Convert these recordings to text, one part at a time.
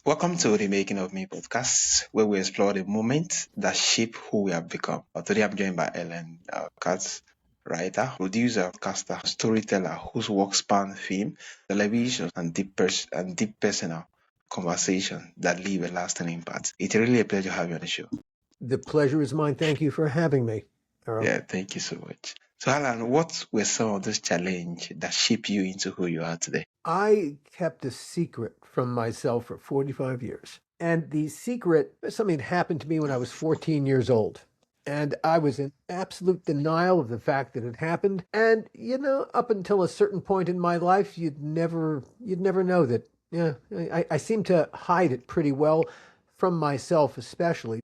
Welcome to the Making of Me podcast, where we explore the moments that shape who we have become. Today I'm joined by Ellen Katz, writer, producer, caster, storyteller whose work span film, television, and deep personal conversation that leave a lasting impact. It's really a pleasure to have you on the show. The pleasure is mine. Thank you for having me, Earl. Yeah, thank you so much. So, Alan, what were some of those challenges that shape you into who you are today? I kept a secret from myself for 45 years. And the secret, something that happened to me when I was 14 years old. And I was in absolute denial of the fact that it happened. And, up until a certain point in my life, you'd never know that. Yeah, I seem to hide it pretty well from myself, especially.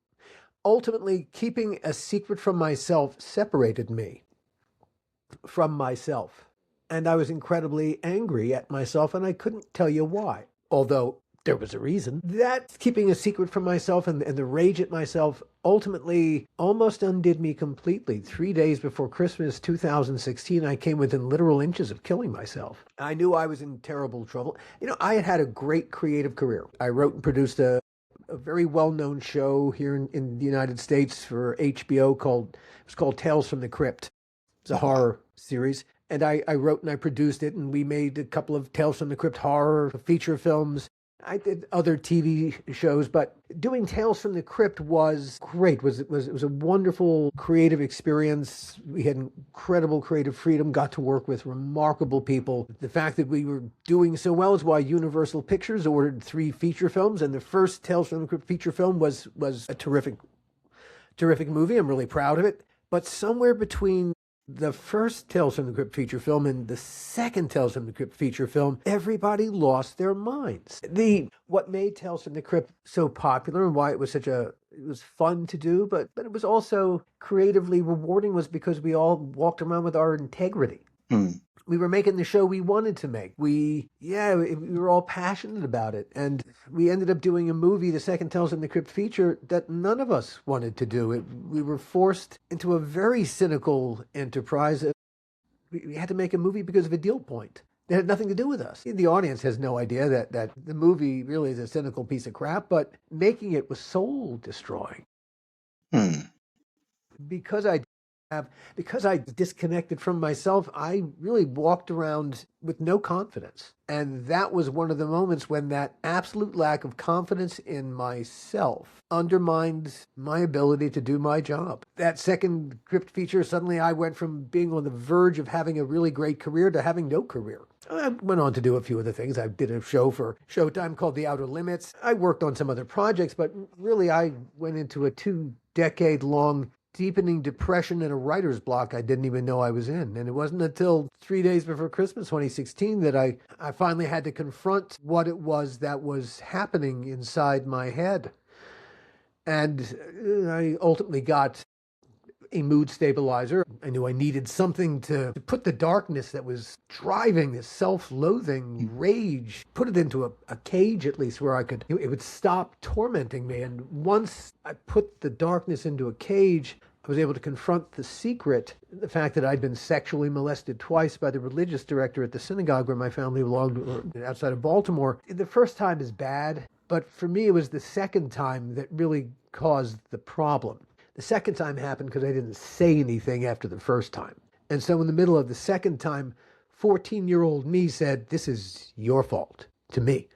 Ultimately, keeping a secret from myself separated me from myself. And I was incredibly angry at myself, and I couldn't tell you why, although there was a reason. That keeping a secret from myself and the rage at myself ultimately almost undid me completely. 3 days before Christmas 2016, I came within literal inches of killing myself. I knew I was in terrible trouble. I had had a great creative career. I wrote and produced a very well-known show here in the United States for HBO it was called Tales from the Crypt. It's a horror series. And I wrote and I produced it, and we made a couple of Tales from the Crypt horror feature films. I did other TV shows, but doing Tales from the Crypt was great. It was a wonderful creative experience. We had incredible creative freedom, got to work with remarkable people. The fact that we were doing so well is why Universal Pictures ordered 3 feature films, and the first Tales from the Crypt feature film was a terrific movie. I'm really proud of it. But somewhere between the first Tales from the Crypt feature film and the second Tales from the Crypt feature film, everybody lost their minds. What made Tales from the Crypt so popular and why it was it was fun to do, but it was also creatively rewarding was because we all walked around with our integrity. We were making the show we wanted to make. We were all passionate about it. And we ended up doing a movie, the second Tales from the Crypt feature, that none of us wanted to do. We were forced into a very cynical enterprise. We had to make a movie because of a deal point. It had nothing to do with us. The audience has no idea that the movie really is a cynical piece of crap, but making it was soul destroying. Because I disconnected from myself, I really walked around with no confidence. And that was one of the moments when that absolute lack of confidence in myself undermined my ability to do my job. That second Crypt feature, suddenly I went from being on the verge of having a really great career to having no career. I went on to do a few other things. I did a show for Showtime called The Outer Limits. I worked on some other projects, but really I went into a 2-decade-long deepening depression and a writer's block I didn't even know I was in. And it wasn't until 3 days before Christmas 2016 that I finally had to confront what it was that was happening inside my head. And I ultimately got a mood stabilizer. I knew I needed something to put the darkness that was driving this self-loathing rage, put it into a cage at least where it would stop tormenting me. And once I put the darkness into a cage, I was able to confront the secret, the fact that I'd been sexually molested twice by the religious director at the synagogue where my family belonged outside of Baltimore. The first time is bad, but for me it was the second time that really caused the problem. The second time happened because I didn't say anything after the first time. And so in the middle of the second time, 14-year-old me said, "This is your fault," to me,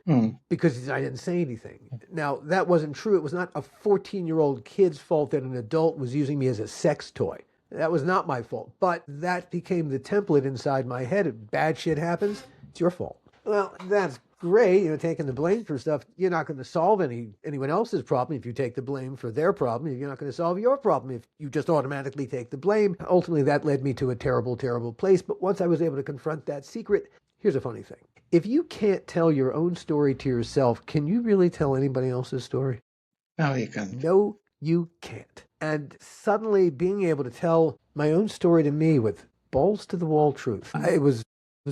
because I didn't say anything. Now, that wasn't true. It was not a 14-year-old kid's fault that an adult was using me as a sex toy. That was not my fault. But that became the template inside my head. If bad shit happens, it's your fault. Well, that's great, taking the blame for stuff. You're not going to solve anyone else's problem if you take the blame for their problem. You're not going to solve your problem if you just automatically take the blame. Ultimately, that led me to a terrible, terrible place. But once I was able to confront that secret, here's a funny thing. If you can't tell your own story to yourself, can you really tell anybody else's story? No, you can't. No, you can't. And suddenly being able to tell my own story to me with balls to the wall truth, it was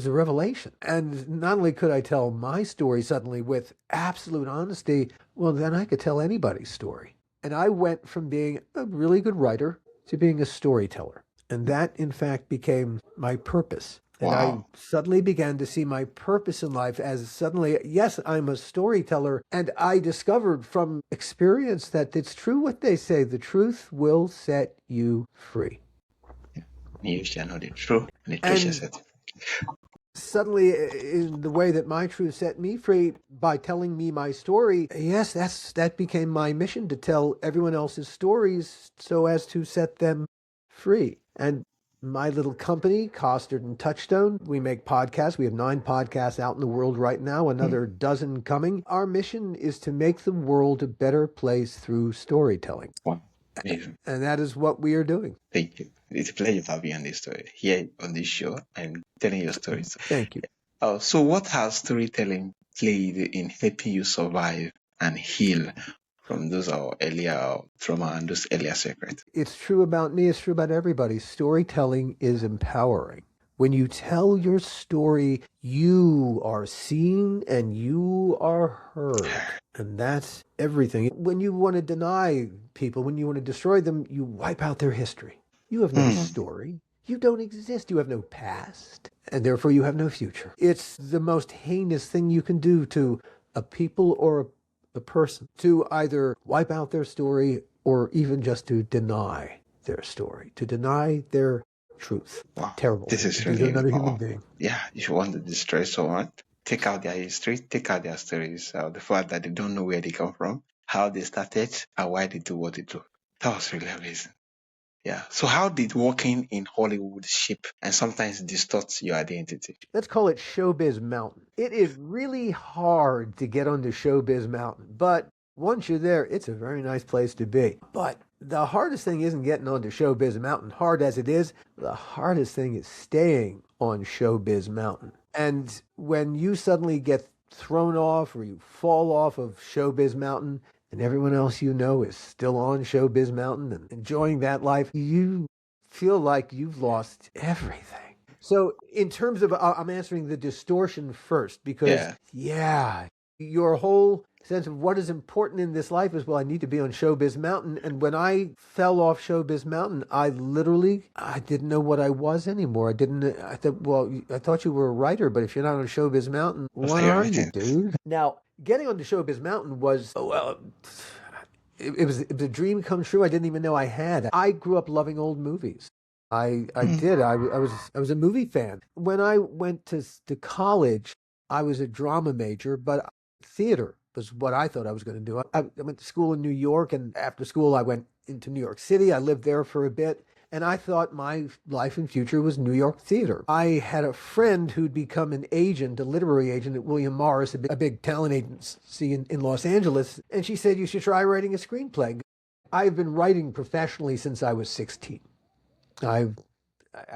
a revelation. And not only could I tell my story suddenly with absolute honesty, well, then I could tell anybody's story. And I went from being a really good writer to being a storyteller. And that, in fact, became my purpose. And I Wow. suddenly began to see my purpose in life as suddenly, yes, I'm a storyteller. And I discovered from experience that it's true what they say, the truth will set you free. You shall know the truth, and the truth shall And set you. suddenly, in the way that my truth set me free by telling me my story, yes, that became my mission, to tell everyone else's stories so as to set them free. And my little company, Costard and Touchstone, we make podcasts. We have 9 podcasts out in the world right now, another dozen coming. Our mission is to make the world a better place through storytelling. Wow. Amazing. And that is what we are doing. Thank you. It's a pleasure to have you on this story here on this show and telling your stories. Thank you. So what has storytelling played in helping you survive and heal from those earlier trauma and those earlier secrets? It's true about me, it's true about everybody. Storytelling is empowering. When you tell your story, you are seen and you are heard. And that's everything. When you want to deny people, when you want to destroy them, you wipe out their history. You have no story. You don't exist. You have no past. And therefore you have no future. It's the most heinous thing you can do to a people or a person, to either wipe out their story or even just to deny their story, to deny their truth. Wow. Terrible. This is to do to really another human wow. being. Yeah, if you want to destroy someone, take out their history, take out their stories, the fact that they don't know where they come from, how they started, and why they do what they do. That was really amazing. Yeah. So how did working in Hollywood shape and sometimes distort your identity? Let's call it Showbiz Mountain. It is really hard to get onto Showbiz Mountain, but once you're there, it's a very nice place to be. But the hardest thing isn't getting onto Showbiz Mountain, hard as it is. The hardest thing is staying on Showbiz Mountain. And when you suddenly get thrown off or you fall off of Showbiz Mountain and everyone else you know is still on Showbiz Mountain and enjoying that life, you feel like you've lost everything. So in terms of, I'm answering the distortion first because, your whole sense of what is important in this life is, well, I need to be on Showbiz Mountain. And when I fell off Showbiz Mountain, I didn't know what I was anymore. I thought, well, I thought you were a writer, but if you're not on Showbiz Mountain, what are you, dude? Now, getting onto Showbiz Mountain was, it was a dream come true I didn't even know I had. I grew up loving old movies. I did. I was a movie fan. When I went to college, I was a drama major, but theater was what I thought I was going to do. I went to school in New York, and after school, I went into New York City. I lived there for a bit, and I thought my life and future was New York theater. I had a friend who'd become an agent, a literary agent at William Morris, a big talent agency in Los Angeles, and she said, you should try writing a screenplay. I've been writing professionally since I was 16. I've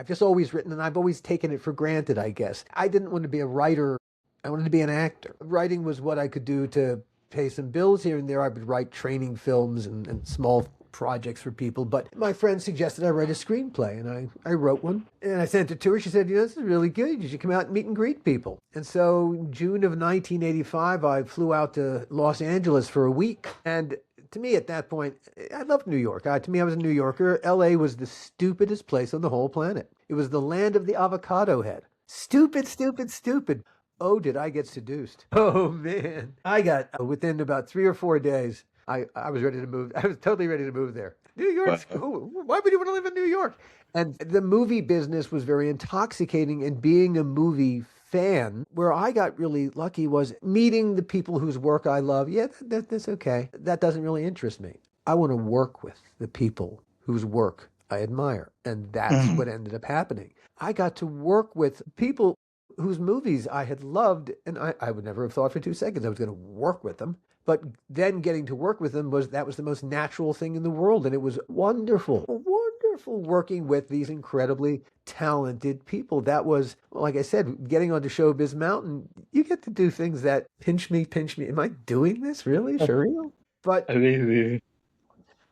just always written, and I've always taken it for granted, I guess. I didn't want to be a writer. I wanted to be an actor. Writing was what I could do to pay some bills here and there. I would write training films and small projects for people. But my friend suggested I write a screenplay, and I wrote one. And I sent it to her. She said, this is really good. You should come out and meet and greet people. And so in June of 1985, I flew out to Los Angeles for a week. And to me, at that point, I loved New York. To me, I was a New Yorker. L.A. was the stupidest place on the whole planet. It was the land of the avocado head. Stupid, stupid, stupid. Oh, did I get seduced? Oh, man. I got, within about 3 or 4 days, I was ready to move. I was totally ready to move there. New York's cool. Why would you want to live in New York? And the movie business was very intoxicating, and being a movie fan, where I got really lucky was meeting the people whose work I love. Yeah, that's okay. That doesn't really interest me. I want to work with the people whose work I admire. And that's what ended up happening. I got to work with people whose movies I had loved, and I would never have thought for 2 seconds I was going to work with them. But then getting to work with them was the most natural thing in the world, and it was wonderful, wonderful working with these incredibly talented people. That was, like I said, getting onto Showbiz Mountain, you get to do things that pinch me. Am I doing this really? For real? But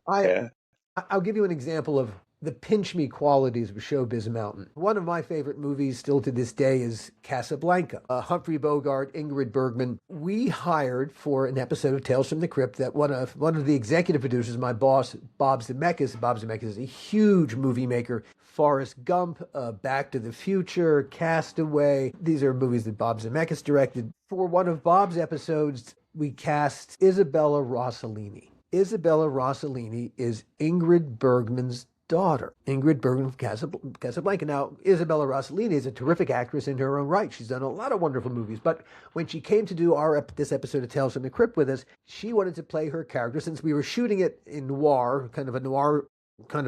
I'll give you an example of the pinch me qualities of Showbiz Mountain. One of my favorite movies still to this day is Casablanca. Humphrey Bogart, Ingrid Bergman. We hired for an episode of Tales from the Crypt that one of the executive producers, my boss, Bob Zemeckis. Bob Zemeckis is a huge movie maker. Forrest Gump, Back to the Future, Castaway. These are movies that Bob Zemeckis directed. For one of Bob's episodes, we cast Isabella Rossellini. Isabella Rossellini is Ingrid Bergman's daughter, Ingrid Bergman from Casablanca. Now, Isabella Rossellini is a terrific actress in her own right. She's done a lot of wonderful movies, but when she came to do this episode of Tales from the Crypt with us, she wanted to play her character, since we were shooting it in noir, kind of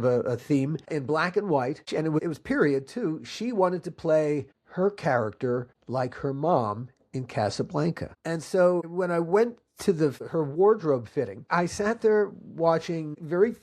a theme, in black and white, and it was period too. She wanted to play her character like her mom in Casablanca. And so when I went to her wardrobe fitting, I sat there watching world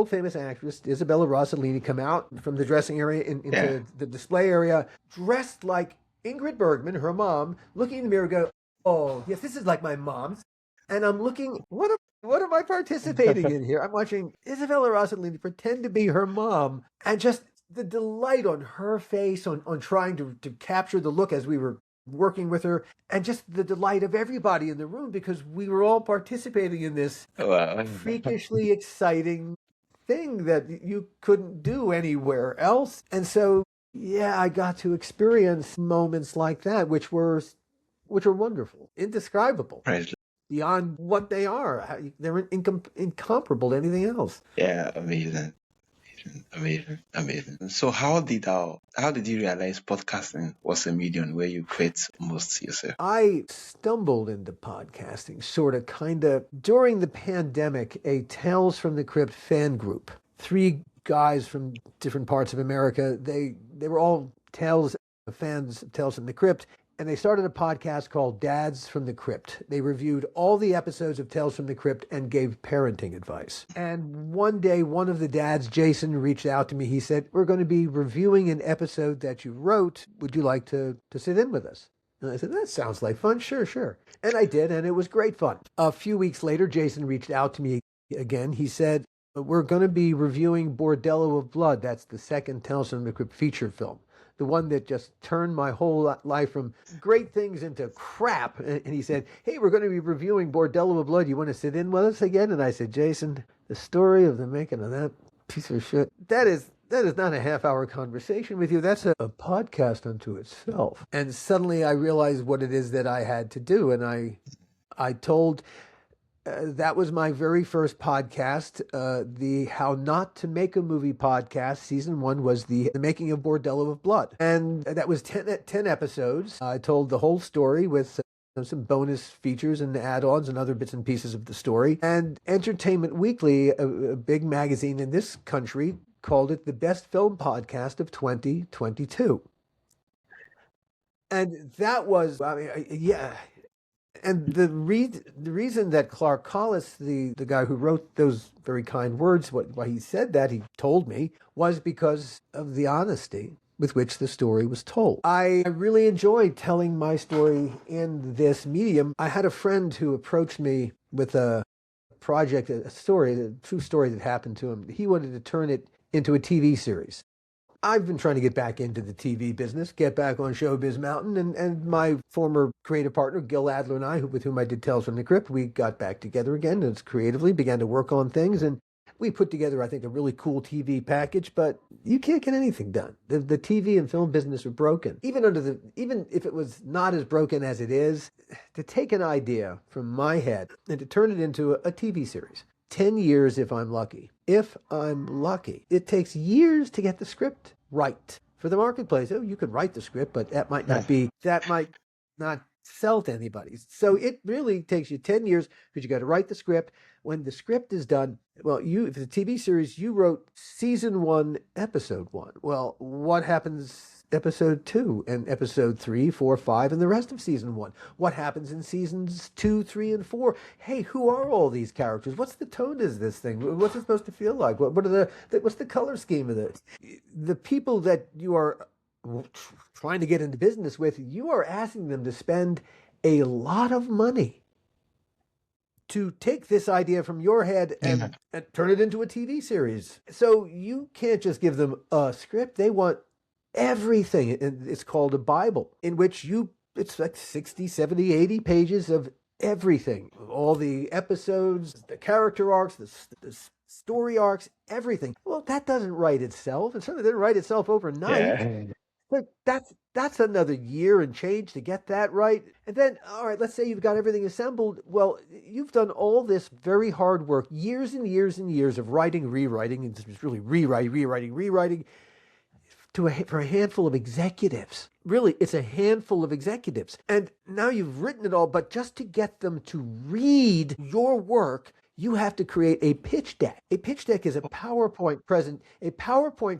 famous actress Isabella Rossellini come out from the dressing area into the display area, dressed like Ingrid Bergman, her mom, looking in the mirror, go, "Oh, yes, this is like my mom's." And I'm looking, what am I participating in here? I'm watching Isabella Rossellini pretend to be her mom, and just the delight on her face on trying to capture the look as we were working with her, and just the delight of everybody in the room, because we were all participating in this freakishly exciting thing that you couldn't do anywhere else. And so, yeah, I got to experience moments like that, which are wonderful, indescribable, Right. beyond what they are. They're incomparable to anything else. Yeah, amazing. Amazing. So how did you realize podcasting was a medium where you create most yourself? I stumbled into podcasting kind of during the pandemic. A Tales from the Crypt fan group, 3 guys from different parts of America. They were all fans of Tales from the Crypt, and they started a podcast called Dads from the Crypt. They reviewed all the episodes of Tales from the Crypt and gave parenting advice. And one day, one of the dads, Jason, reached out to me. He said, "We're going to be reviewing an episode that you wrote. Would you like to sit in with us?" And I said, "That sounds like fun. Sure." And I did, and it was great fun. A few weeks later, Jason reached out to me again. He said, "We're going to be reviewing Bordello of Blood." That's the second Tales from the Crypt feature film, the one that just turned my whole life from great things into crap. And he said, "Hey, we're going to be reviewing Bordello of Blood. You want to sit in with us again?" And I said, "Jason, the story of the making of that piece of shit, that is not a half-hour conversation with you. That's a podcast unto itself." And suddenly I realized what it is that I had to do. And I told... that was my very first podcast. The How Not to Make a Movie podcast, season 1, was the making of Bordello of Blood. And that was 10 episodes. I told the whole story with some bonus features and add-ons and other bits and pieces of the story. And Entertainment Weekly, a big magazine in this country, called it the best film podcast of 2022. And that was, yeah... And the reason that Clark Collis, the guy who wrote those very kind words, why he said that, he told me, was because of the honesty with which the story was told. I really enjoyed telling my story in this medium. I had a friend who approached me with a project, a true story that happened to him. He wanted to turn it into a TV series. I've been trying to get back into the TV business, get back on Showbiz Mountain, and my former creative partner, Gil Adler, and I, with whom I did Tales from the Crypt, we got back together again and creatively began to work on things, and we put together, I think, a really cool TV package, but you can't get anything done. The TV and film business are broken. Even if it was not as broken as it is, to take an idea from my head and to turn it into a TV series, 10 years if I'm lucky. If I'm lucky. It takes years to get the script right. For the marketplace, you could write the script, but that might not sell to anybody. So it really takes you 10 years because you got to write the script. When the script is done, well, if it's a TV series, you wrote season 1, episode 1. Well, what happens episode 2 and episode 3, 4, 5, and the rest of season 1? What happens in seasons 2, 3, and 4? Hey, who are all these characters? What's the tone of this thing? What's it supposed to feel like? What's the color scheme of this? The people that you are trying to get into business with, you are asking them to spend a lot of money to take this idea from your head and turn it into a TV series. So you can't just give them a script. They want everything. It's called a Bible, in which it's like 60, 70, 80 pages of everything. All the episodes, the character arcs, the story arcs, everything. Well, that doesn't write itself. It certainly didn't write itself overnight. But that's another year and change to get that right. And then, all right, let's say you've got everything assembled. Well, you've done all this very hard work, years and years and years of writing, rewriting, and it's really rewriting, for a handful of executives. Really, it's a handful of executives. And now you've written it all, but just to get them to read your work, you have to create a pitch deck. A pitch deck is a PowerPoint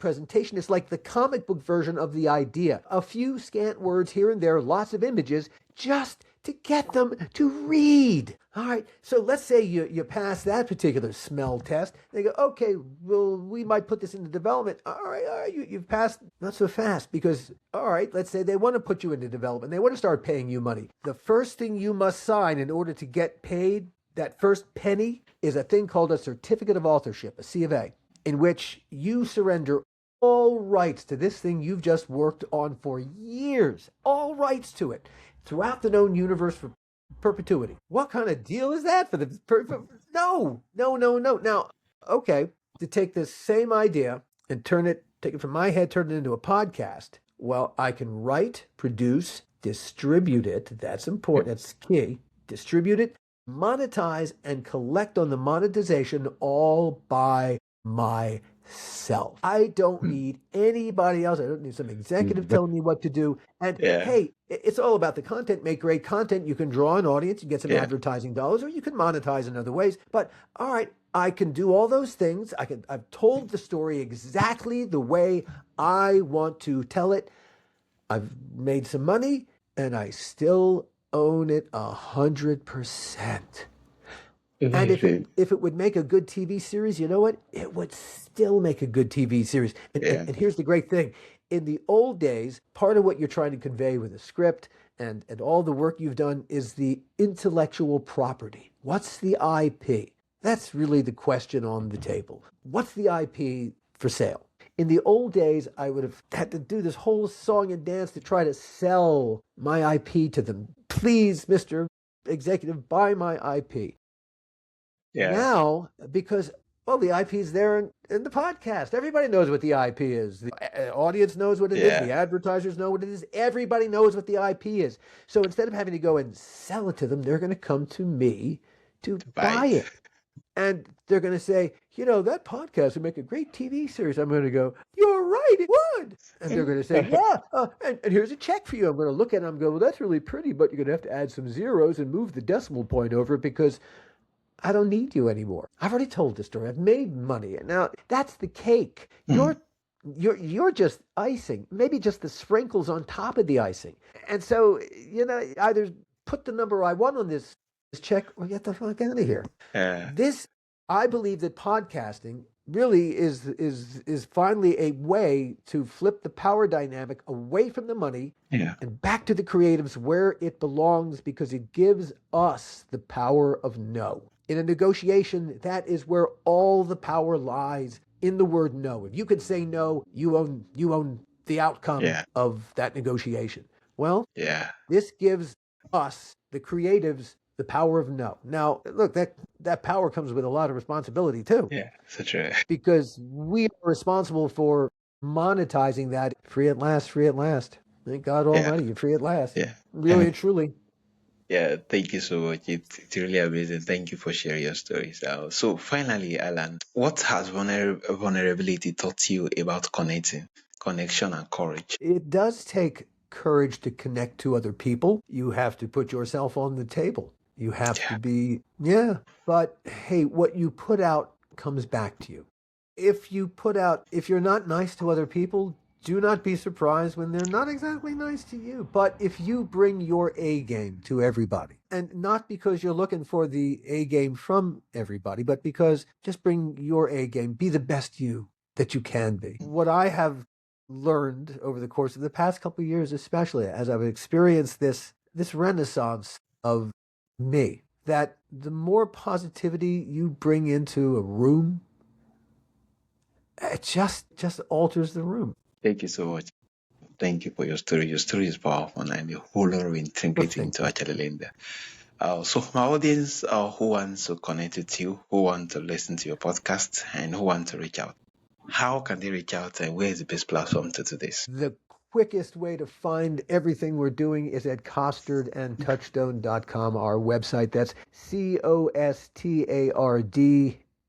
presentation. It's like the comic book version of the idea. A few scant words here and there, lots of images, just to get them to read. All right, so let's say you pass that particular smell test. They go, okay, well, we might put this into development. All right, you've passed. Not so fast, because, all right, let's say they want to put you into development. They want to start paying you money. The first thing you must sign in order to get paid, that first penny, is a thing called a certificate of authorship, a C of A, in which you surrender all rights to this thing you've just worked on for years, all rights to it, throughout the known universe for perpetuity. What kind of deal is that for the... No. Now, okay, to take this same idea and take it from my head, turn it into a podcast, well, I can write, produce, distribute it. That's important. That's key. Distribute it, monetize, and collect on the monetization all by myself. I don't need anybody else. I don't need some executive telling me what to do. And hey, it's all about the content. Make great content. You can draw an audience and get some advertising dollars, or you can monetize in other ways. But all right, I can do all those things. I've told the story exactly the way I want to tell it. I've made some money, and I still own it 100%. And if it would make a good TV series, you know what? It would still make a good TV series. And here's the great thing. In the old days, part of what you're trying to convey with a script and all the work you've done is the intellectual property. What's the IP? That's really the question on the table. What's the IP for sale? In the old days, I would have had to do this whole song and dance to try to sell my IP to them. Please, Mr. Executive, buy my IP. Yeah. Now, because, well, the IP is there in the podcast. Everybody knows what the IP is. The audience knows what it is. The advertisers know what it is. Everybody knows what the IP is. So instead of having to go and sell it to them, they're going to come to me to buy it. And they're going to say, that podcast would make a great TV series. I'm going to go, you're right, it would. And they're going to say, and here's a check for you. I'm going to look at it and I'm going, well, that's really pretty, but you're going to have to add some zeros and move the decimal point over because I don't need you anymore. I've already told the story. I've made money. Now, that's the cake. You're just icing, maybe just the sprinkles on top of the icing. And so, either put the number I want on this check or get the fuck out of here. I believe that podcasting really is finally a way to flip the power dynamic away from the money and back to the creatives where it belongs, because it gives us the power of no. In a negotiation, that is where all the power lies, in the word no. If you could say no, you own the outcome of that negotiation. Well, this gives us, the creatives, the power of no. Now, look, that power comes with a lot of responsibility too. Yeah, so true. Because we are responsible for monetizing that. Free at last. Thank God Almighty, you're free at last. Yeah. Really and truly. Yeah, thank you so much. It's really amazing. Thank you for sharing your stories. So finally, Alan, what has vulnerability taught you about connection and courage? It does take courage to connect to other people. You have to put yourself on the table. You have to be, but hey, what you put out comes back to you. If you're not nice to other people, do not be surprised when they're not exactly nice to you. But if you bring your A game to everybody, and not because you're looking for the A game from everybody, but because just bring your A game, be the best you that you can be. What I have learned over the course of the past couple of years, especially as I've experienced this renaissance of me that the more positivity you bring into a room, it just alters the room. Thank you so much. Thank you for your story. Your story is powerful and a whole lot of Well, integrity thank into you. actually learn there. So my audience who wants to connect with you, who want to listen to your podcast, and who want to reach out, how can they reach out and where is the best platform to do this? The quickest way to find everything we're doing is at costardandtouchstone.com, our website. That's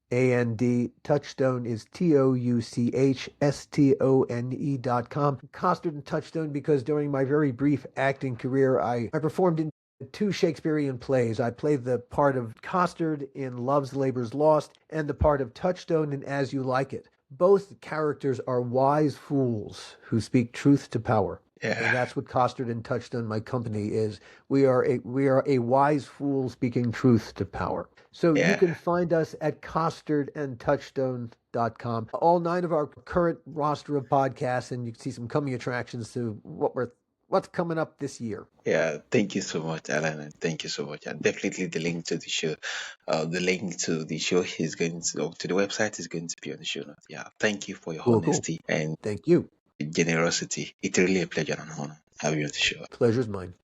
COSTARDAND. Touchstone is TOUCHSTONE.com. Costard and Touchstone because during my very brief acting career, I performed in 2 Shakespearean plays. I played the part of Costard in Love's Labour's Lost and the part of Touchstone in As You Like It. Both characters are wise fools who speak truth to power. And Yeah, that's what Costard and Touchstone, my company, is. We are a wise fool speaking truth to power. So you yeah, can find us at costardandtouchstone.com. All 9 of our current roster of podcasts, and you can see some coming attractions to what's coming up this year. yeah. Thank you so much, Alan, and thank you so much. And definitely the link to the show, the website is going to be on the show notes. Yeah, thank you for your Cool, cool. honesty and Thank you. generosity. It's really a pleasure and an honor having you on the show. Pleasure's mine.